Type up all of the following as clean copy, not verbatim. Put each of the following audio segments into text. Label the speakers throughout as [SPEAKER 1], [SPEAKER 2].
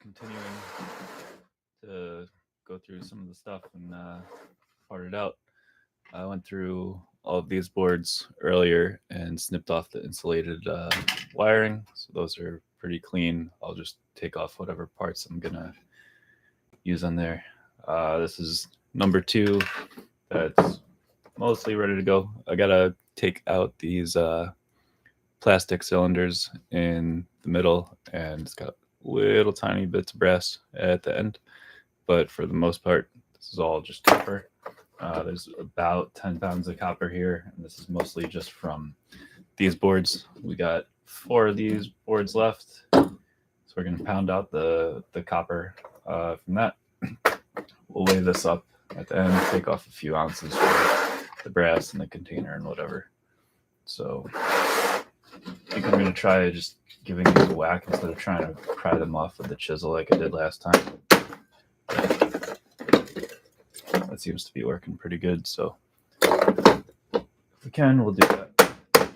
[SPEAKER 1] continuing to go through some of the stuff and part it out. I went through all of these boards earlier and snipped off the insulated wiring. So those are pretty clean. I'll just take off whatever parts I'm gonna use on there. This is number two. That's mostly ready to go. I gotta take out these plastic cylinders in the middle, and it's got little tiny bits of brass at the end. But for the most part, this is all just copper. There's about 10 pounds of copper here, and this is mostly just from these boards. We got 4 of these boards left, so we're going to pound out the copper from that. We'll weigh this up at the end, take off a few ounces for the brass and the container and whatever. So I think I'm going to try just giving these a whack instead of trying to pry them off with the chisel like I did last time. That seems to be working pretty good, so if we can, we'll do that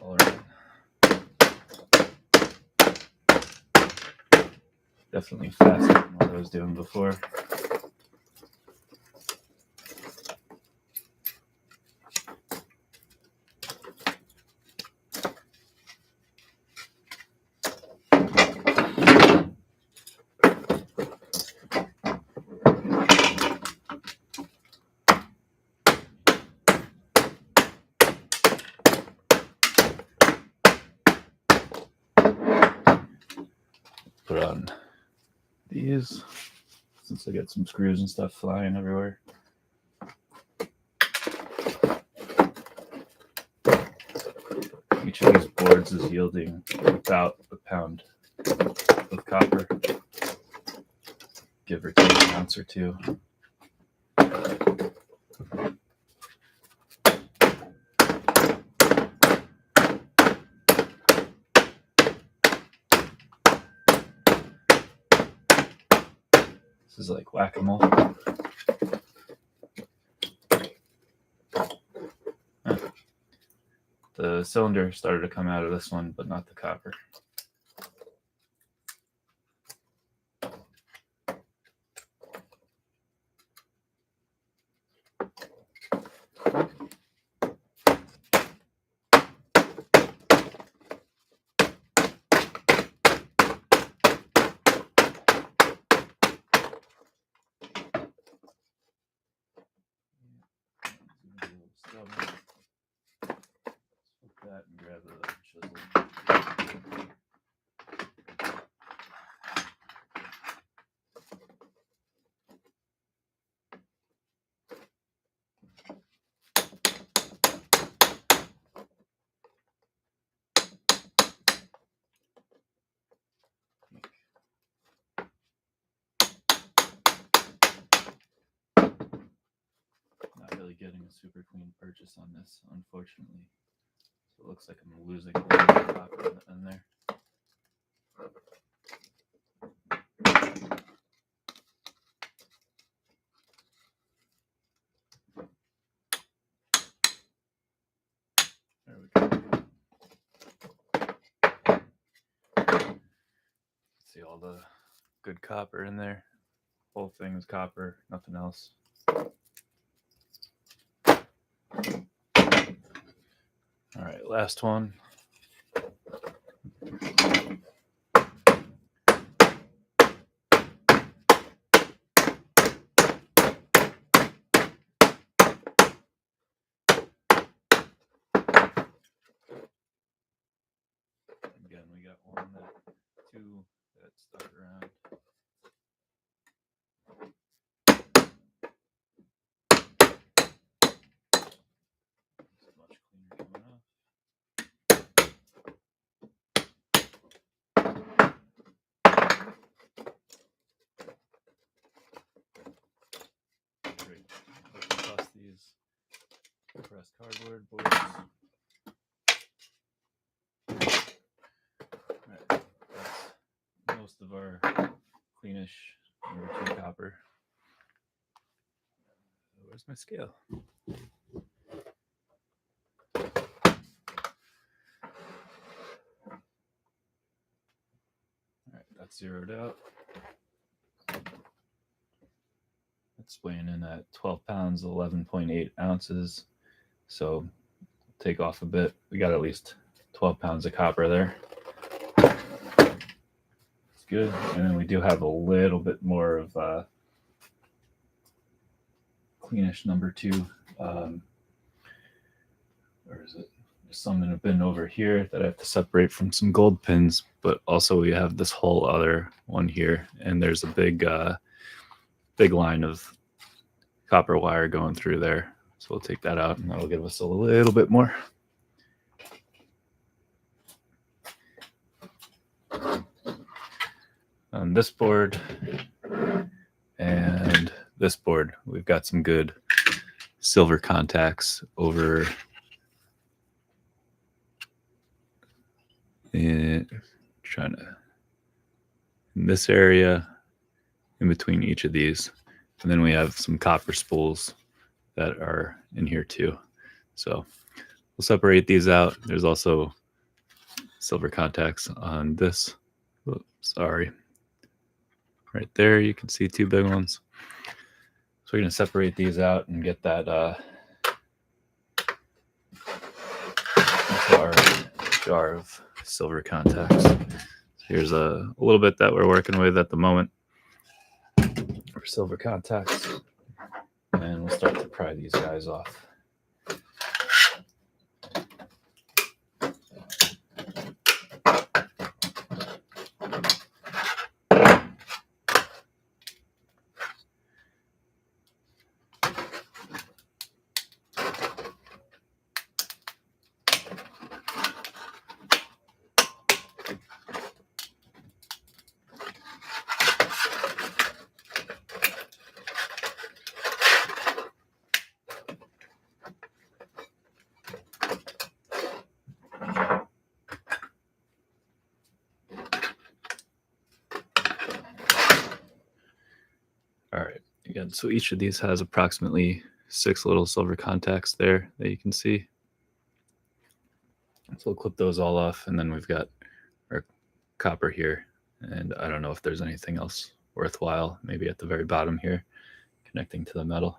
[SPEAKER 1] all around. Definitely faster than what I was doing before. Put on these, since I got some screws and stuff flying everywhere. Each of these boards is yielding about a pound of copper, give or take an ounce or two. This is like whack-a-mole. The cylinder started to come out of this one, but not the copper. That and grab the chisel. Not really getting a super clean purchase on this, unfortunately. So it looks like I'm losing a little bit of copper in there. There we go. See all the good copper in there. Whole thing is copper, nothing else. All right, last one. Again, we got one, two that stuck around. This is much cleaner coming off. Great. Toss these pressed cardboard boards. Alright, that's most of our cleanish number 2 copper. Where's my scale? Alright, that's zeroed out. It's weighing in at 12 pounds, 11.8 ounces. So take off a bit. We got at least 12 pounds of copper there. It's good. And then we do have a little bit more of cleanish number 2. Where is it? There's some in a bin over here that I have to separate from some gold pins, but also we have this whole other one here, and there's a big line of copper wire going through there. So we'll take that out, and that'll give us a little bit more. On this board and this board, we've got some good silver contacts over in this area in between each of these. And then we have some copper spools that are in here too. So we'll separate these out. There's also silver contacts on this. Oops, sorry. Right there, you can see 2 big ones. So we're going to separate these out and get that jar of silver contacts. So here's a little bit that we're working with at the moment for silver contacts. And we'll start to pry these guys off. All right, again, so each of these has approximately 6 little silver contacts there that you can see. So we'll clip those all off, and then we've got our copper here. And I don't know if there's anything else worthwhile, maybe at the very bottom here, connecting to the metal.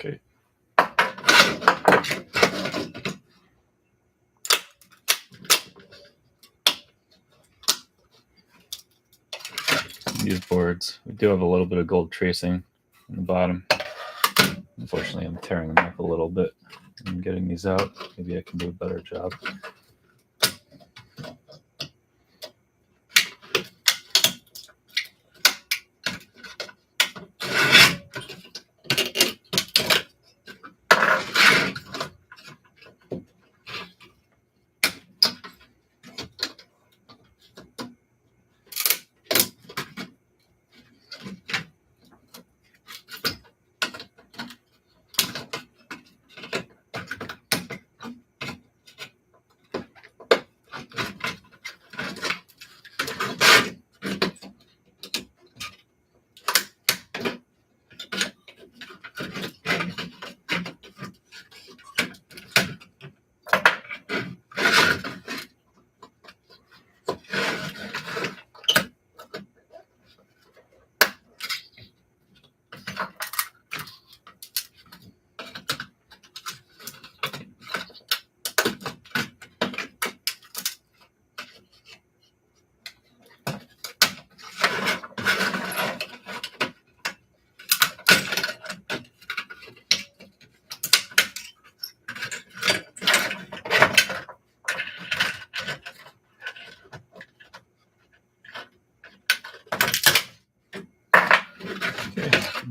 [SPEAKER 1] Okay. These boards, we do have a little bit of gold tracing on the bottom. Unfortunately, I'm tearing them up a little bit and getting these out. Maybe I can do a better job.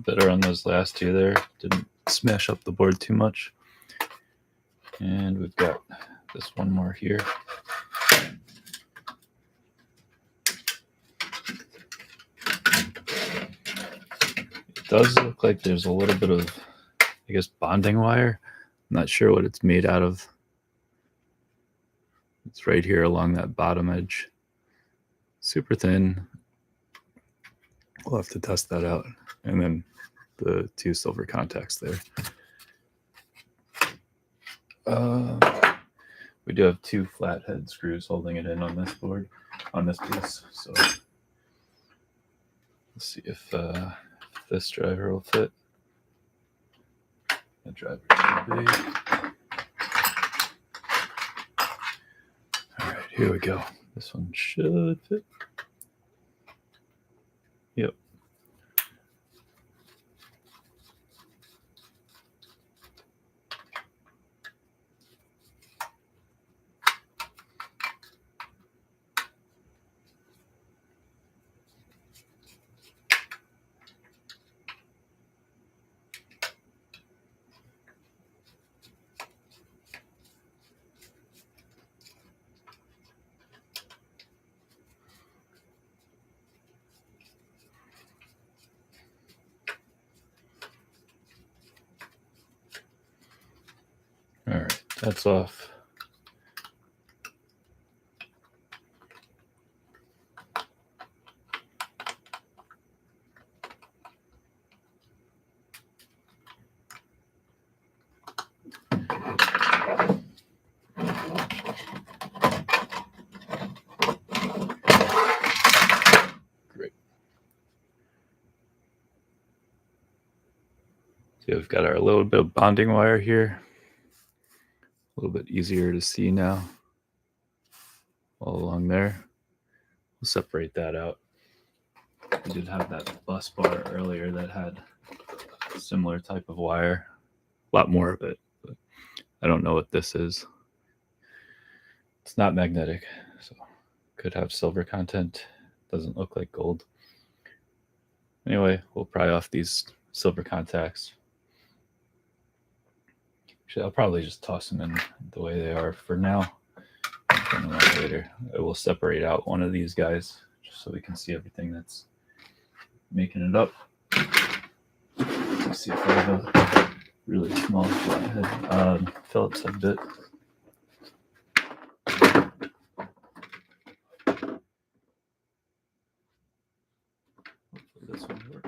[SPEAKER 1] Better on those last 2 there. Didn't smash up the board too much. And we've got this one more here. does look like there's a little bit of, I guess, bonding wire. I'm not sure what it's made out of. It's right here along that bottom edge. Super thin. We'll have to test that out. And then the 2 silver contacts there. We do have 2 flathead screws holding it in on this board, on this piece. So let's see if this driver will fit. The driver's too big. All right, here we go. This one should fit. Yep. All right, that's off. Great. So we've got our little bit of bonding wire here. A little bit easier to see now. All along there. We'll separate that out. We did have that bus bar earlier that had a similar type of wire. A lot more of it, but I don't know what this is. It's not magnetic, so could have silver content. Doesn't look like gold. Anyway, we'll pry off these silver contacts. Actually, I'll probably just toss them in the way they are for now. Later, I will separate out one of these guys just so we can see everything that's making it up. Let's see if I have a really small flathead Phillips head bit. Hopefully this one will work.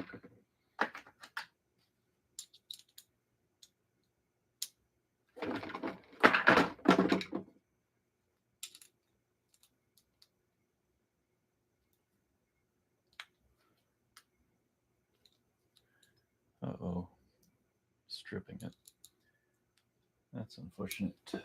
[SPEAKER 1] Uh-oh, stripping it. That's unfortunate. Yeah,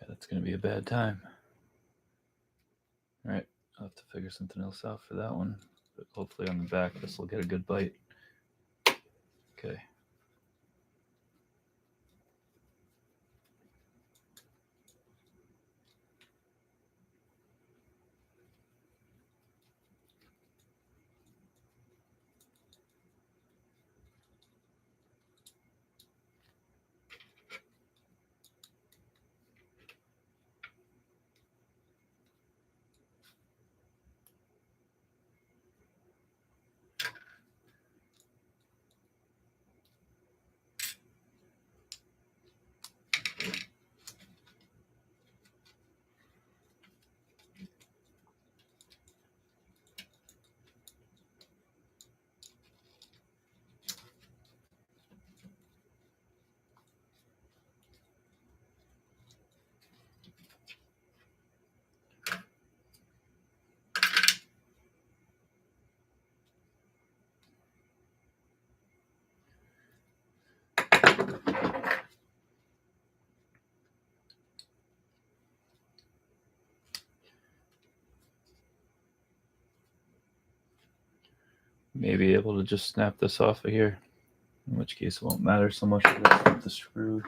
[SPEAKER 1] that's going to be a bad time. All right, I'll have to figure something else out for that one. But hopefully on the back, this will get a good bite. Okay. May be able to just snap this off of here, in which case it won't matter so much with the screw.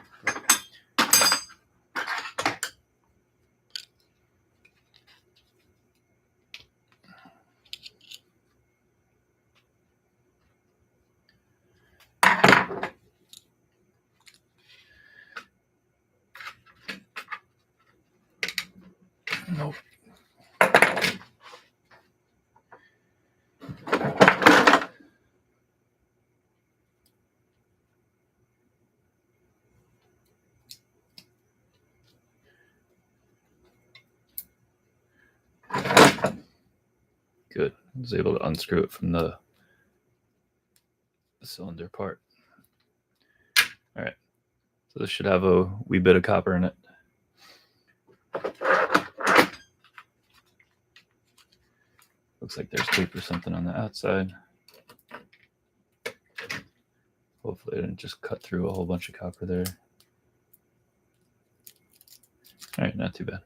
[SPEAKER 1] Good. I was able to unscrew it from the cylinder part. All right. So this should have a wee bit of copper in it. Looks like there's tape or something on the outside. Hopefully I didn't just cut through a whole bunch of copper there. All right, not too bad.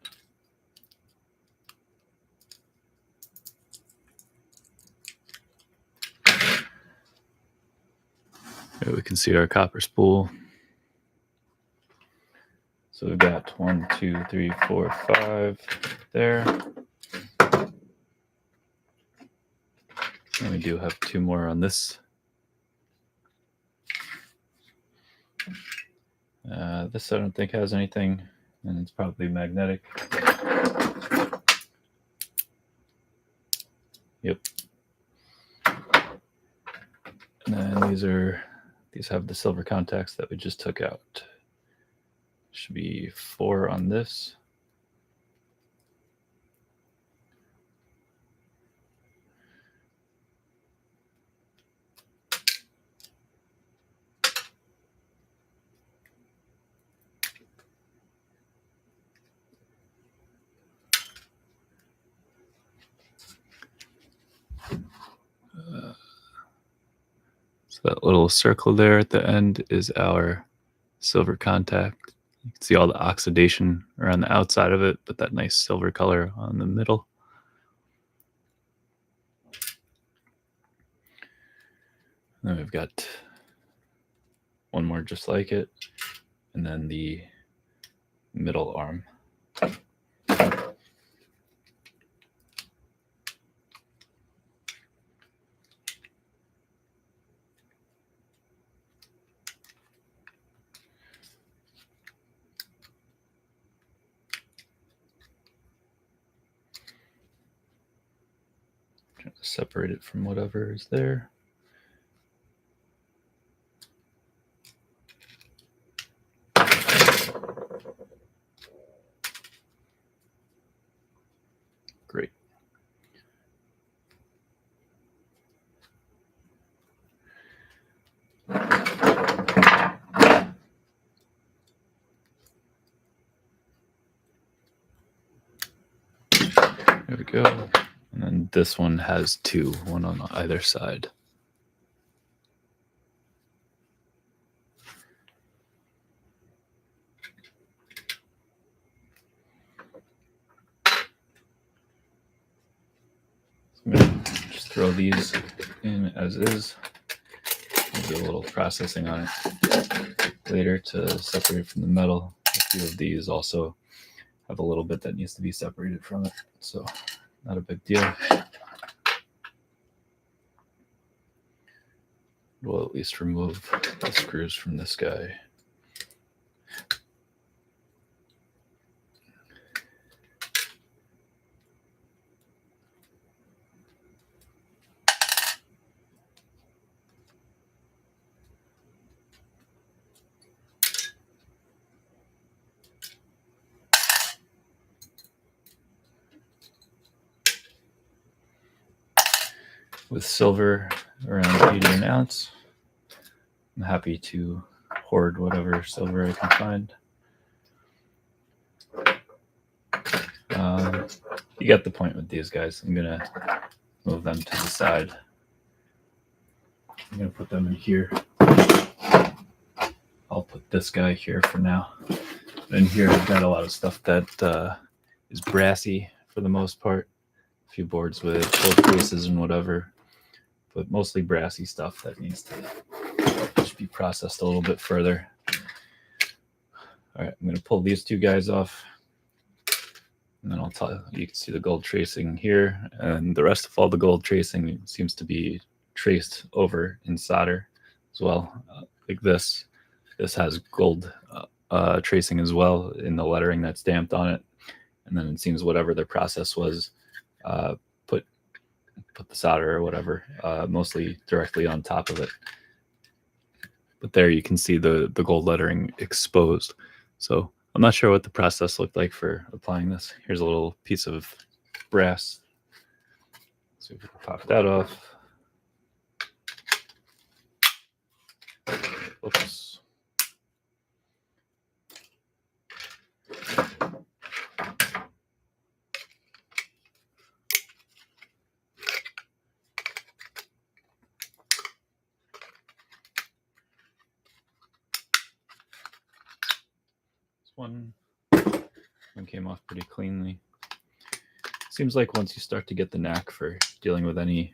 [SPEAKER 1] Here we can see our copper spool. So we've got 1, 2, 3, 4, 5 there. And we do have 2 more on this. This I don't think has anything, and it's probably magnetic. Yep. And then these have the silver contacts that we just took out. Should be 4 on this. So that little circle there at the end is our silver contact. You can see all the oxidation around the outside of it, but that nice silver color on the middle. And then we've got 1 more just like it, and then the middle arm. Trying to separate it from whatever is there. Great. There we go. And then this one has 2, 1 on either side. I'm going to just throw these in as is. We'll do a little processing on it later to separate it from the metal. A few of these also have a little bit that needs to be separated from it, so not a big deal. We'll at least remove the screws from this guy. With silver around 80 an ounce, I'm happy to hoard whatever silver I can find. You get the point with these guys. I'm gonna move them to the side. I'm gonna put them in here. I'll put this guy here for now. In here I've got a lot of stuff that is brassy for the most part. A few boards with gold traces and whatever, but mostly brassy stuff that needs to just be processed a little bit further. All right, I'm going to pull these 2 guys off, and then I'll tell you. You can see the gold tracing here, and the rest of all the gold tracing seems to be traced over in solder as well, like this. This has gold tracing as well in the lettering that's stamped on it, and then it seems whatever their process was, put the solder or whatever mostly directly on top of it. But there you can see the gold lettering exposed. So I'm not sure what the process looked like for applying this. Here's a little piece of brass. See if we can pop that off. Oops. One came off pretty cleanly. Seems like once you start to get the knack for dealing with any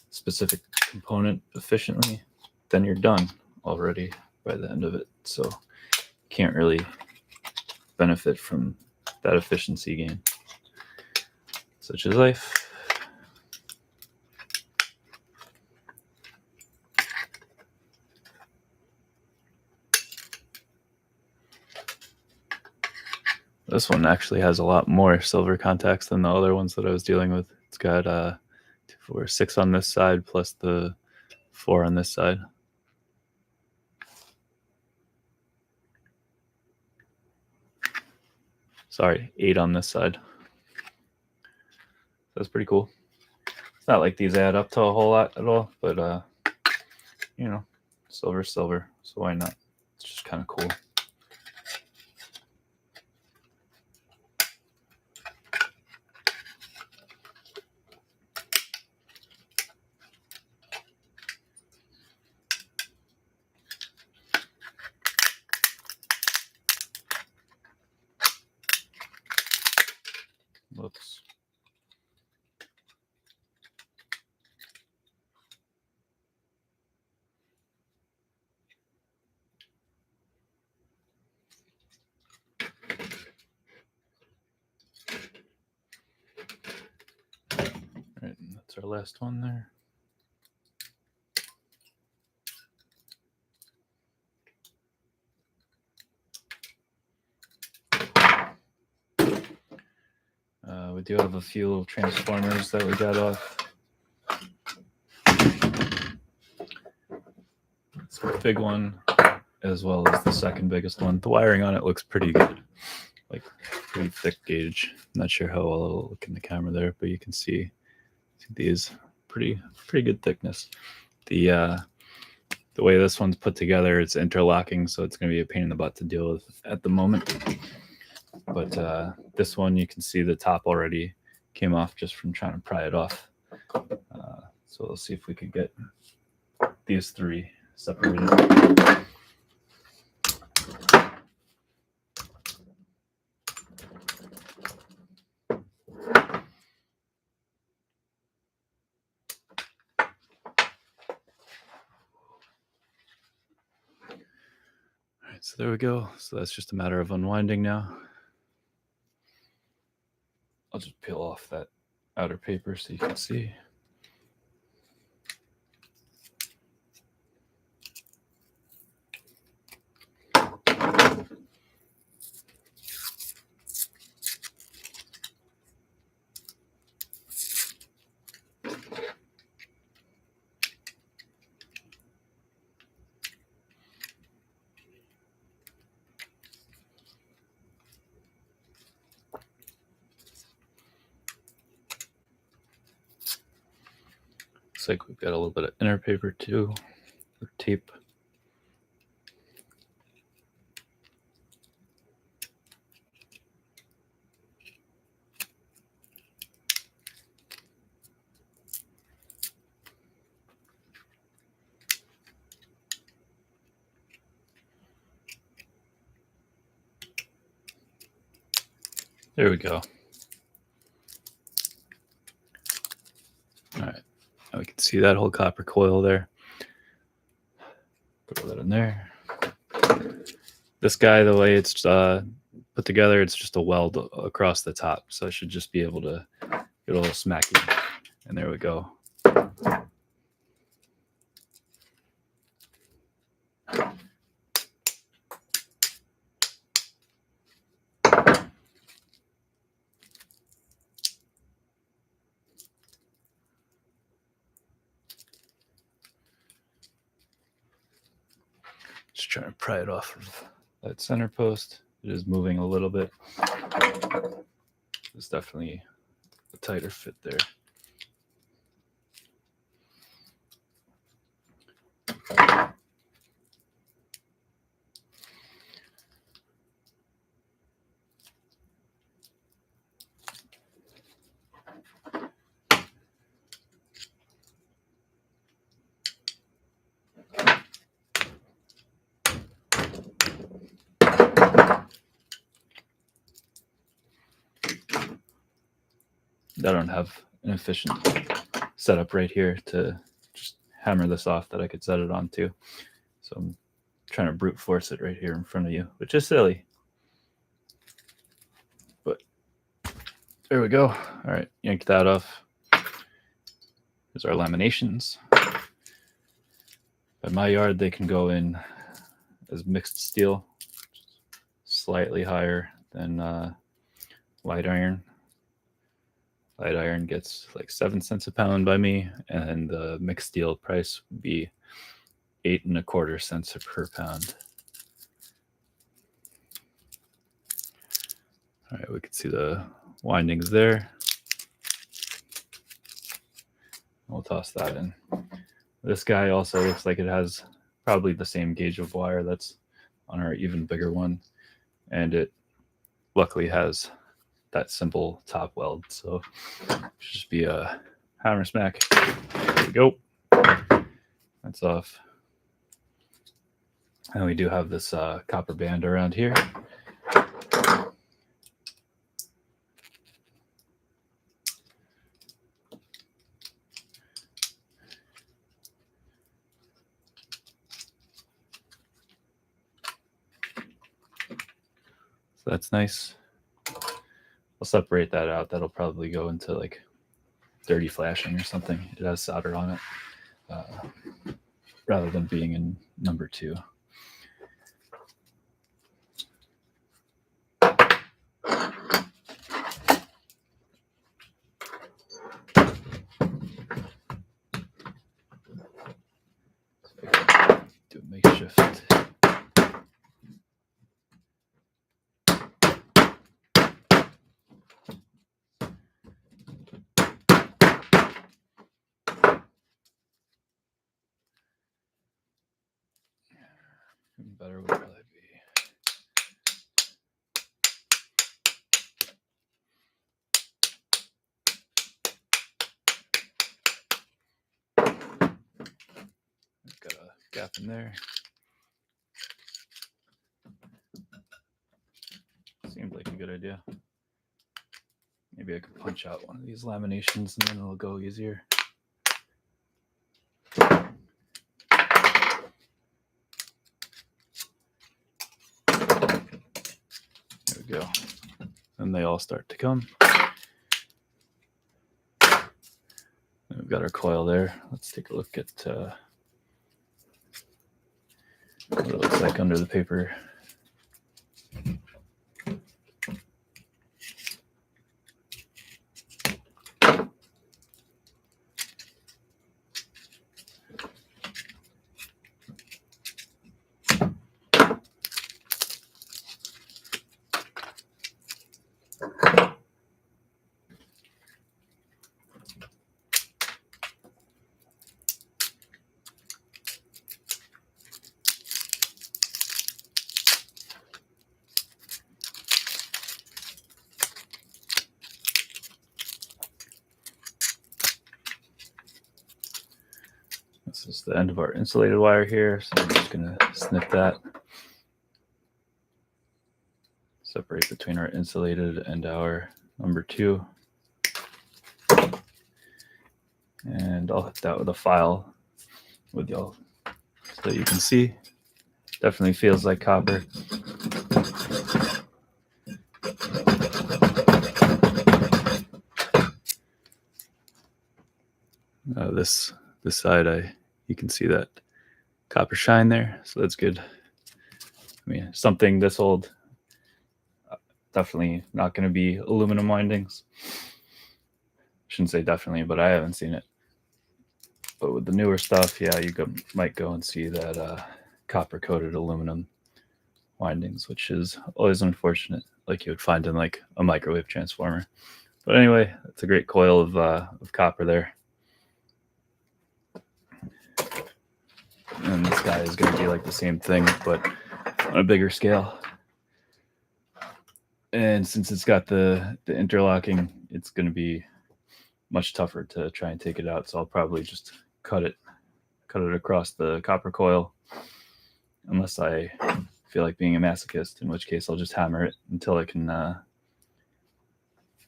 [SPEAKER 1] specific component efficiently, then you're done already by the end of it. So can't really benefit from that efficiency gain. Such is life. This one actually has a lot more silver contacts than the other ones that I was dealing with. It's got 2, 4, 6 on this side plus the 4 on this side. Sorry, 8 on this side. That's pretty cool. It's not like these add up to a whole lot at all, but you know, silver's silver, so why not? It's just kind of cool. Whoops. All right, and that's our last one there. We do have a few little transformers that we got off. It's the big one, as well as the second biggest one. The wiring on it looks pretty good, like pretty thick gauge. I'm not sure how well it'll look in the camera there, but you can see these pretty good thickness. The way this one's put together, it's interlocking, so it's going to be a pain in the butt to deal with at the moment. But this one, you can see the top already came off just from trying to pry it off. So we'll see if we can get these 3 separated. So there we go. So that's just a matter of unwinding now. I'll just peel off that outer paper so you can see. Looks like we've got a little bit of inner paper too, or tape. There we go. All right, now we can see that whole copper coil there. Throw that in there. This guy, the way it's put together, it's just a weld across the top, so I should just be able to get a little smacky. And there we go. Just trying to pry it off of that center post. It is moving a little bit. It's definitely a tighter fit there. I don't have an efficient setup right here to just hammer this off that I could set it onto. So I'm trying to brute force it right here in front of you, which is silly. But there we go. All right, yank that off. Here's our laminations. By my yard, they can go in as mixed steel, slightly higher than light iron. Light iron gets like 7 cents a pound by me, and the mixed steel price would be 8.25 cents per pound. All right, we can see the windings there. We'll toss that in. This guy also looks like it has probably the same gauge of wire that's on our even bigger one, and it luckily has that simple top weld, so it should just be a hammer smack. There we go. That's off. And we do have this copper band around here. So that's nice. I'll separate that out. That'll probably go into like dirty flashing or something. It has solder on it, rather than being in number 2. Do a makeshift. Better would probably be. Got a gap in there. Seemed like a good idea. Maybe I could punch out one of these laminations and then it'll go easier. There we go. And they all start to come. And we've got our coil there. Let's take a look at what it looks like under the paper. This is the end of our insulated wire here, so I'm just going to snip that. Separate between our insulated and our number 2. And I'll hit that with a file with y'all so that you can see. Definitely feels like copper. This side, you can see that copper shine there, so that's good. I mean, something this old, definitely not going to be aluminum windings. Shouldn't say definitely, but I haven't seen it. But with the newer stuff, yeah, you might go and see that copper-coated aluminum windings, which is always unfortunate, like you would find in like a microwave transformer. But anyway, that's a great coil of copper there. And this guy is going to be like the same thing, but on a bigger scale. And since it's got the interlocking, it's going to be much tougher to try and take it out. So I'll probably just cut it across the copper coil, unless I feel like being a masochist, in which case I'll just hammer it until I can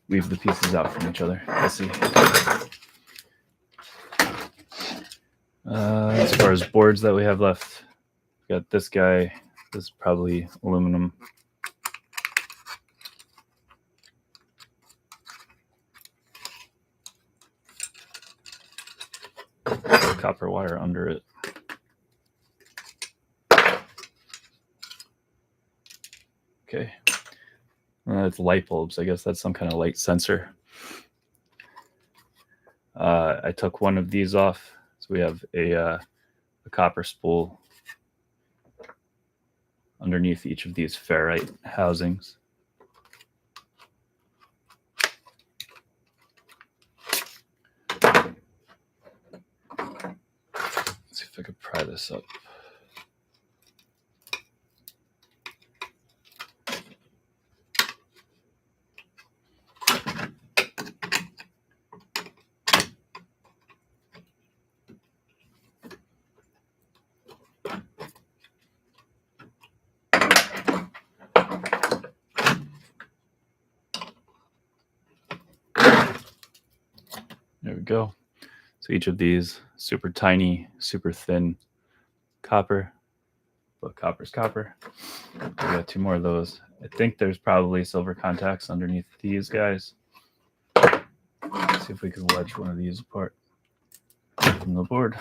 [SPEAKER 1] leave the pieces out from each other. Let's see. As far as boards that we have left, we got this guy. This is probably aluminum. Copper wire under it. Okay. It's light bulbs. I guess that's some kind of light sensor. I took one of these off. So we have a copper spool underneath each of these ferrite housings. Let's see if I could pry this up. There we go. So each of these super tiny, super thin copper, but copper's copper. We got two more of those. I think there's probably silver contacts underneath these guys. Let's see if we can wedge one of these apart from the board.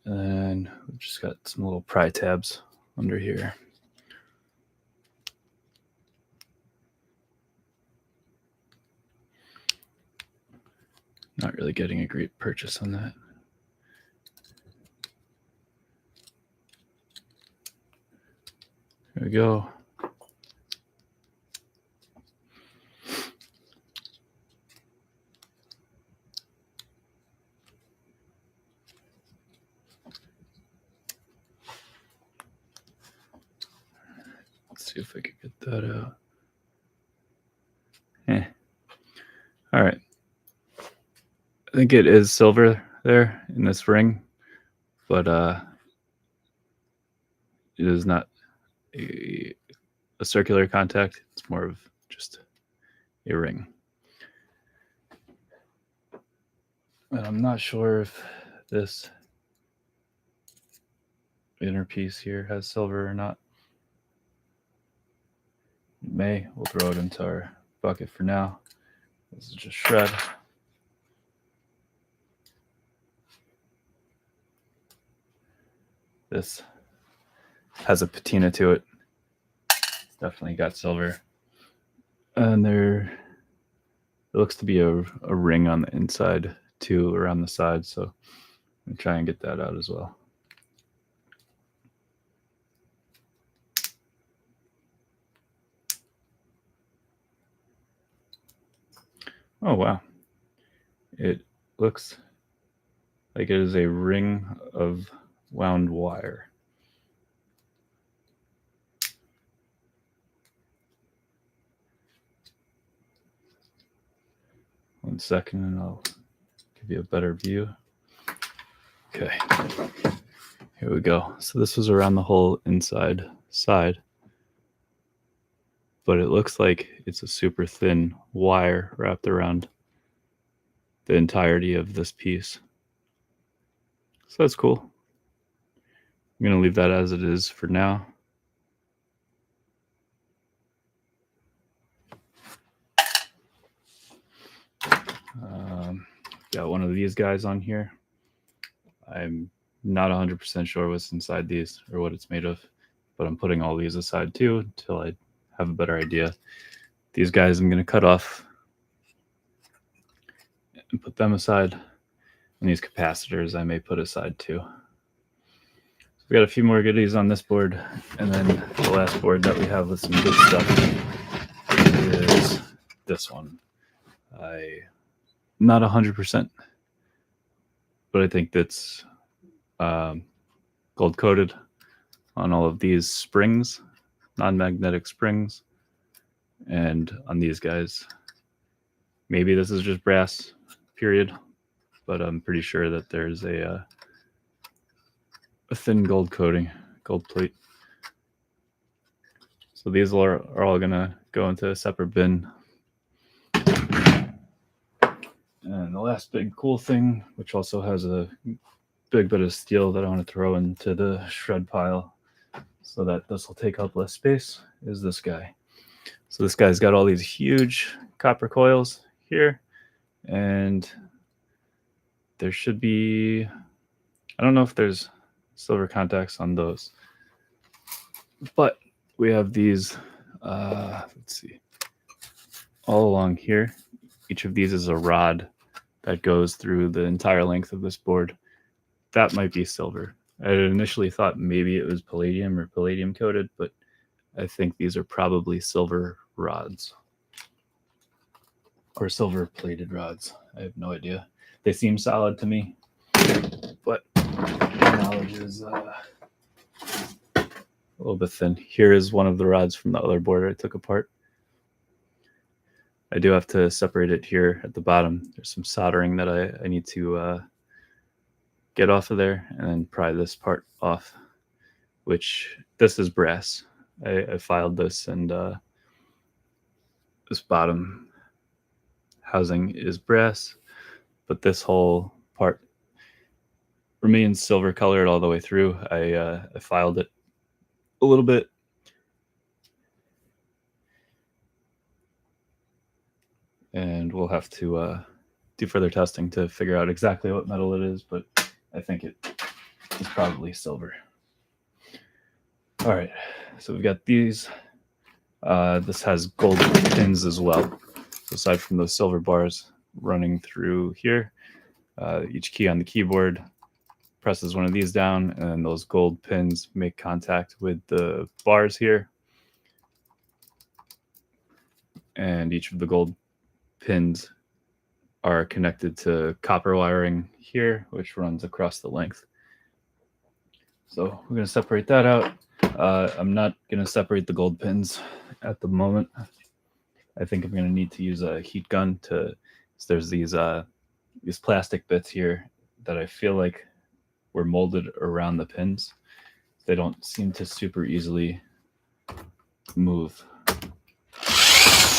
[SPEAKER 1] And we've just got some little pry tabs under here. Not really getting a great purchase on that. There we go. Let's see if I can get that out. All right. I think it is silver there in this ring, but it is not a circular contact. It's more of just a ring. And I'm not sure if this inner piece here has silver or not. It may. We'll throw it into our bucket for now. This is just shred. This has a patina to it. It's definitely got silver. And there looks to be a ring on the inside too, around the side. So I'm going to try and get that out as well. Oh, wow. It looks like it is a ring of wound wire. One second and I'll give you a better view. Okay, here we go. So this was around the whole inside side, but it looks like it's a super thin wire wrapped around the entirety of this piece. So that's cool. I'm going to leave that as it is for now. Got one of these guys on here. I'm not 100% sure what's inside these or what it's made of, but I'm putting all these aside too until I have a better idea. These guys I'm going to cut off and put them aside. And these capacitors I may put aside too. So we've got a few more goodies on this board. And then the last board that we have with some good stuff is this one. I'm not 100% but I think that's gold coated on all of these springs, non-magnetic springs, and on these guys. Maybe this is just brass, period, but I'm pretty sure that there's a thin gold coating, gold plate. So these are all gonna go into a separate bin. And the last big cool thing, which also has a big bit of steel that I want to throw into the shred pile so that this will take up less space, is this guy. So this guy's got all these huge copper coils here, and there should be, I don't know if there's silver contacts on those, but we have these, let's see, all along here. Each of these is a rod that goes through the entire length of this board. That might be silver. I initially thought maybe it was palladium or palladium coated, but I think these are probably silver rods or silver plated rods. I have no idea. They seem solid to me, but my knowledge is a little bit thin. Here is one of the rods from the other board I took apart. I do have to separate it here at the bottom. There's some soldering that I need to get off of there and then pry this part off, which this is brass. I filed this, and this bottom housing is brass, but this whole part remains silver colored all the way through. I filed it a little bit. And we'll have to do further testing to figure out exactly what metal it is, but I think it is probably silver. All right, so we've got these. This has gold pins as well. So aside from those silver bars running through here, each key on the keyboard presses one of these down, and those gold pins make contact with the bars here. And each of the gold pins are connected to copper wiring here, which runs across the length. So we're going to separate that out. I'm not going to separate the gold pins at the moment. I think I'm going to need to use a heat gun to. So there's these plastic bits here that I feel like were molded around the pins. They don't seem to super easily move.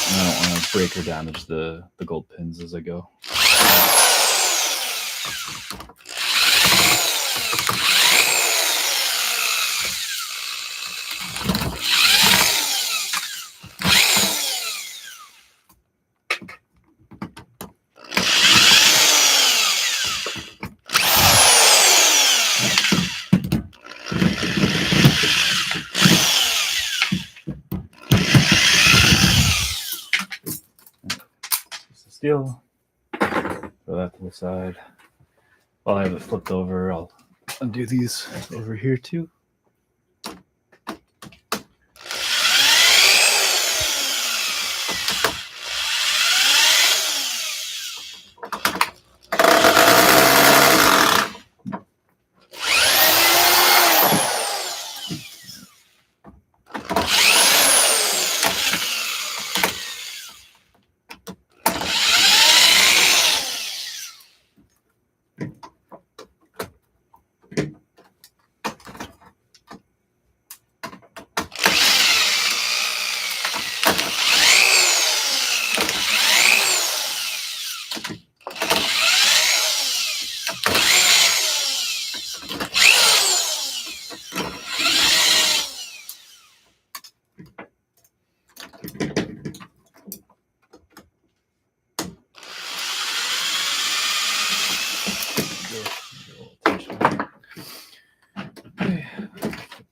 [SPEAKER 1] And I don't want to break or damage the gold pins as I go. Steel. Throw that to the side. While I have it flipped over, I'll undo these over here too.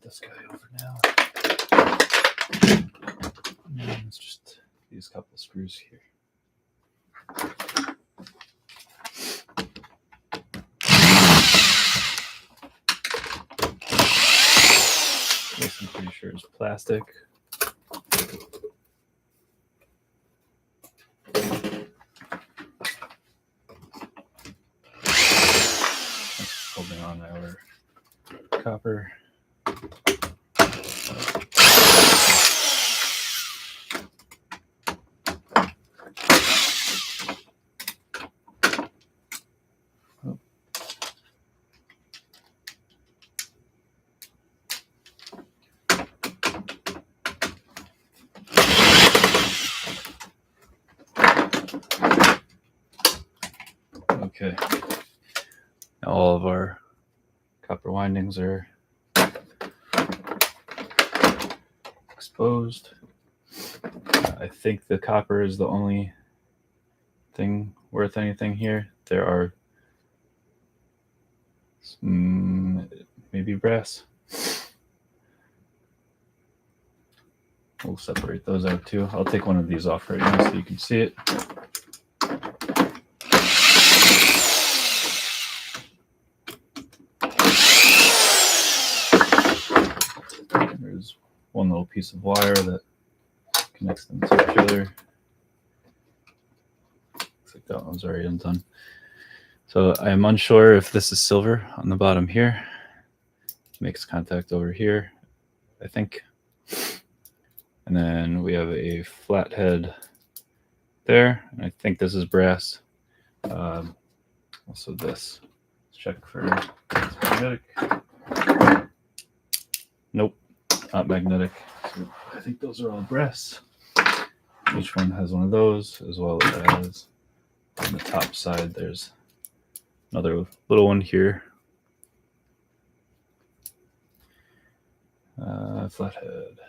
[SPEAKER 1] This guy over now. And it's just these couple screws here. This I'm pretty sure is plastic. on our copper. Okay, now all of our copper windings are exposed. I think the copper is the only thing worth anything here. There are some, maybe brass. We'll separate those out too. I'll take one of these off right now so you can see it. There's one little piece of wire that connects them to each other. Looks like that one's already undone. So I'm unsure if this is silver on the bottom here. Makes contact over here, I think. And then we have a flathead there. And I think this is brass. Also this. Let's check for it's magnetic. Nope, not magnetic. So I think those are all brass. Each one has one of those, as well as on the top side there's another little one here. Flathead.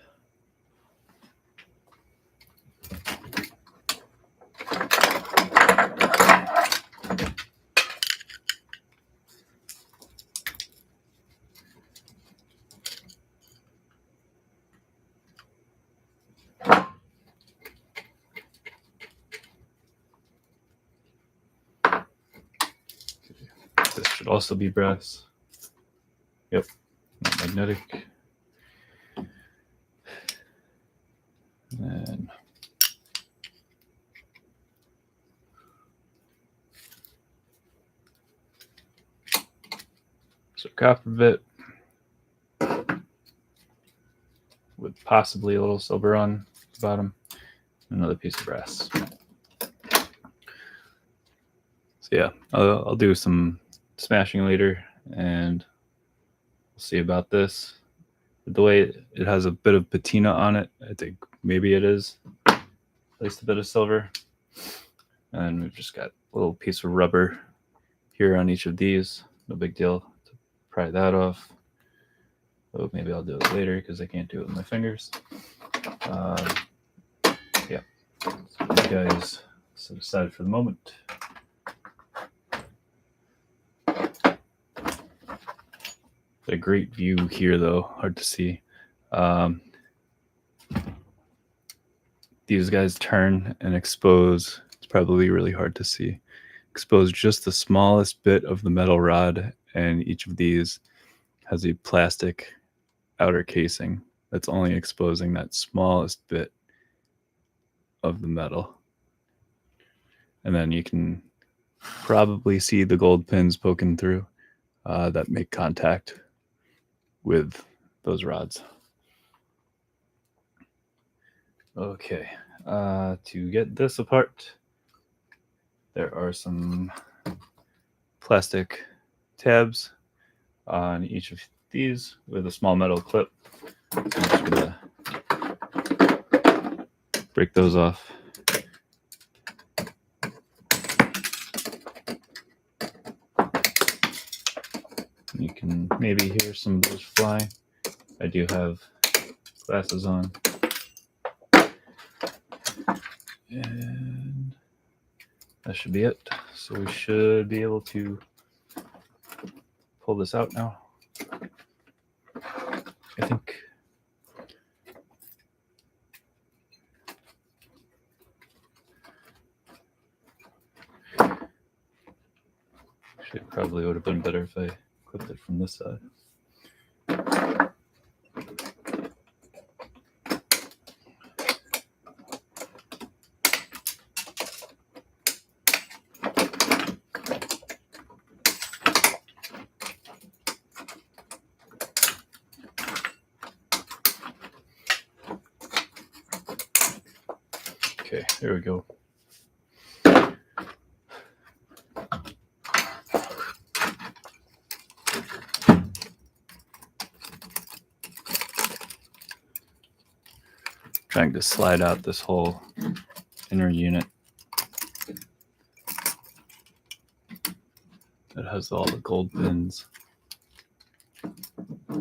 [SPEAKER 1] This should also be brass. Yep, not magnetic. And then so copper bit with possibly a little silver on the bottom. Another piece of brass. So yeah, I'll do some smashing later, and we'll see about this. The way it has a bit of patina on it, I think maybe it is at least a bit of silver. And we've just got a little piece of rubber here on each of these. No big deal to pry that off. Oh, maybe I'll do it later because I can't do it with my fingers. Yeah, so you guys set aside for the moment. A great view here, though. Hard to see. These guys turn and expose. It's probably really hard to see. Expose just the smallest bit of the metal rod, and each of these has a plastic outer casing that's only exposing that smallest bit of the metal. And then you can probably see the gold pins poking through that make contact with those rods. Okay, to get this apart, there are some plastic tabs on each of these with a small metal clip. So I'm just gonna break those off. You can maybe hear some of those fly. I do have glasses on. And that should be it. So we should be able to pull this out now, I think. Actually, it probably would have been better if I clipped it from this side. Okay, there we go. Trying to slide out this whole inner unit that has all the gold pins.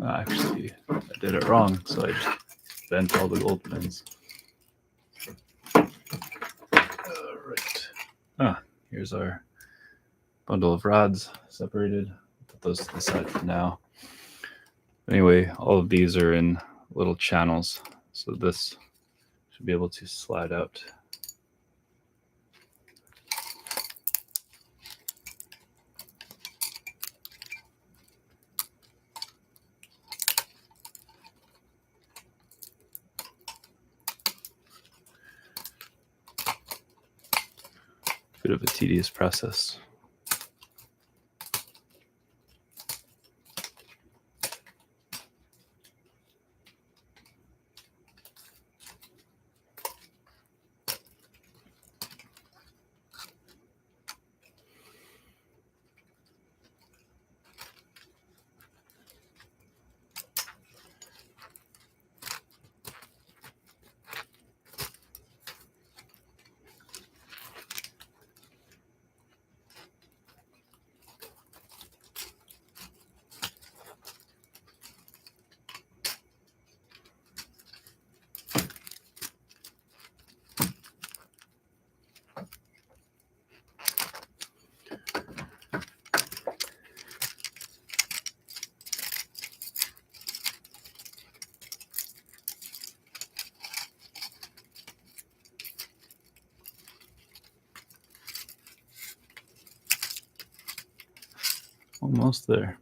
[SPEAKER 1] Actually, I did it wrong, so I just bent all the gold pins. All right. Here's our bundle of rods separated. Put those to the side for now. Anyway, all of these are in little channels, so this should be able to slide out. Bit of a tedious process. Almost there.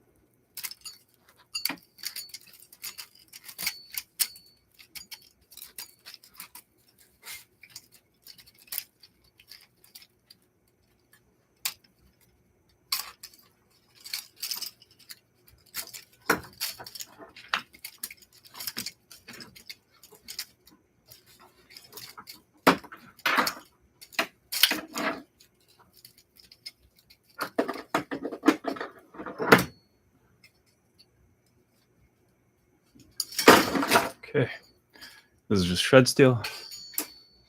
[SPEAKER 1] Okay, this is just shred steel.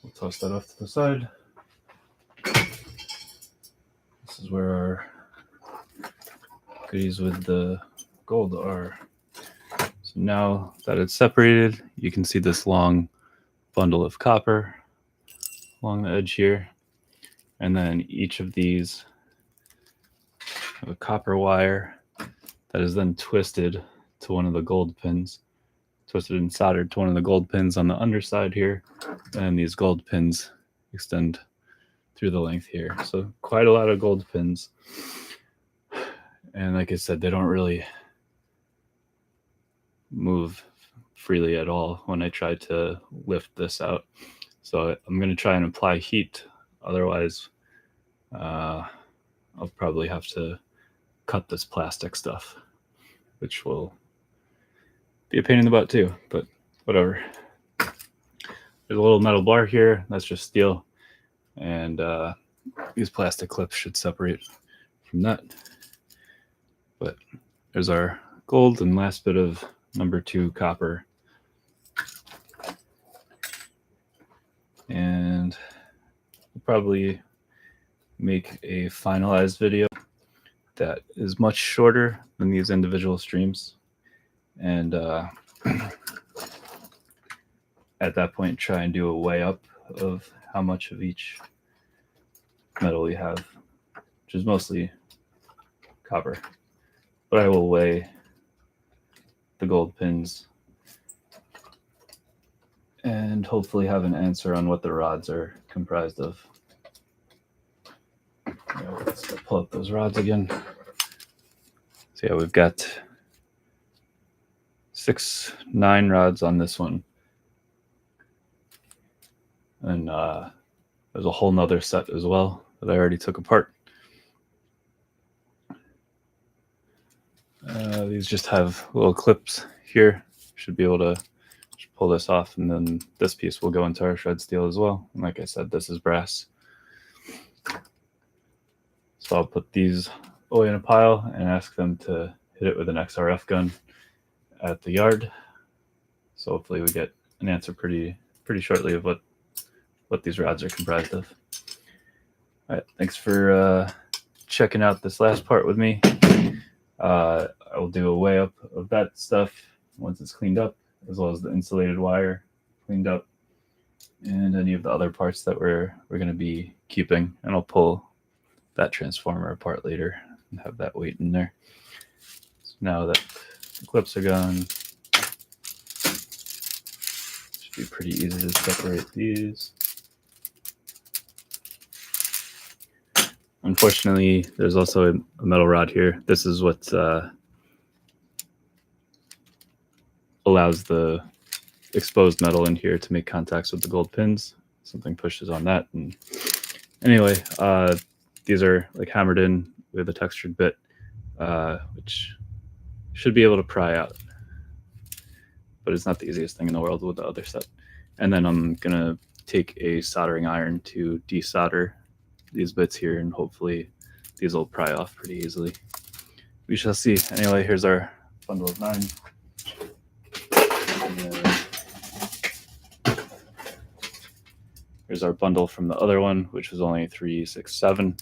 [SPEAKER 1] We'll toss that off to the side. This is where our goodies with the gold are. So now that it's separated, you can see this long bundle of copper along the edge here. And then each of these have a copper wire that is then twisted to one of the gold pins. Twisted and soldered to one of the gold pins on the underside here, and these gold pins extend through the length here. So quite a lot of gold pins, and like I said, they don't really move freely at all when I try to lift this out. So I'm going to try and apply heat, otherwise I'll probably have to cut this plastic stuff, which will be a pain in the butt too, but whatever. There's a little metal bar here, that's just steel, and these plastic clips should separate from that. But there's our gold and last bit of number 2 copper. And we'll probably make a finalized video that is much shorter than these individual streams, and at that point try and do a weigh up of how much of each metal you have, which is mostly copper, but I will weigh the gold pins and hopefully have an answer on what the rods are comprised of. Let's pull up those rods again. So yeah, we've got 9 rods on this one, and there's a whole nother set as well that I already took apart. These just have little clips here. Should be able to just pull this off, and then this piece will go into our shred steel as well. And like I said, this is brass. So I'll put these away in a pile and ask them to hit it with an XRF gun at the yard. So hopefully we get an answer pretty shortly of what these rods are comprised of. All right, thanks for checking out this last part with me. I will do a weigh up of that stuff once it's cleaned up, as well as the insulated wire cleaned up, and any of the other parts that we're going to be keeping. And I'll pull that transformer apart later and have that weight in there. So now that the clips are gone, should be pretty easy to separate these. Unfortunately, there's also a metal rod here. This is what allows the exposed metal in here to make contacts with the gold pins. Something pushes on that. And anyway, these are like hammered in with a textured bit, which should be able to pry out. But it's not the easiest thing in the world with the other set. And then I'm going to take a soldering iron to desolder these bits here, and hopefully these will pry off pretty easily. We shall see. Anyway, here's our bundle of 9. Here's our bundle from the other one, which was only 367.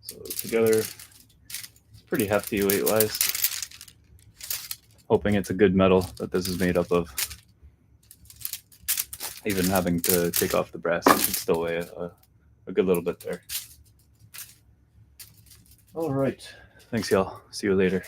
[SPEAKER 1] So together, it's pretty hefty weight-wise. Hoping it's a good metal that this is made up of. Even having to take off the brass, it should still weigh a good little bit there. All right. Thanks, y'all. See you later.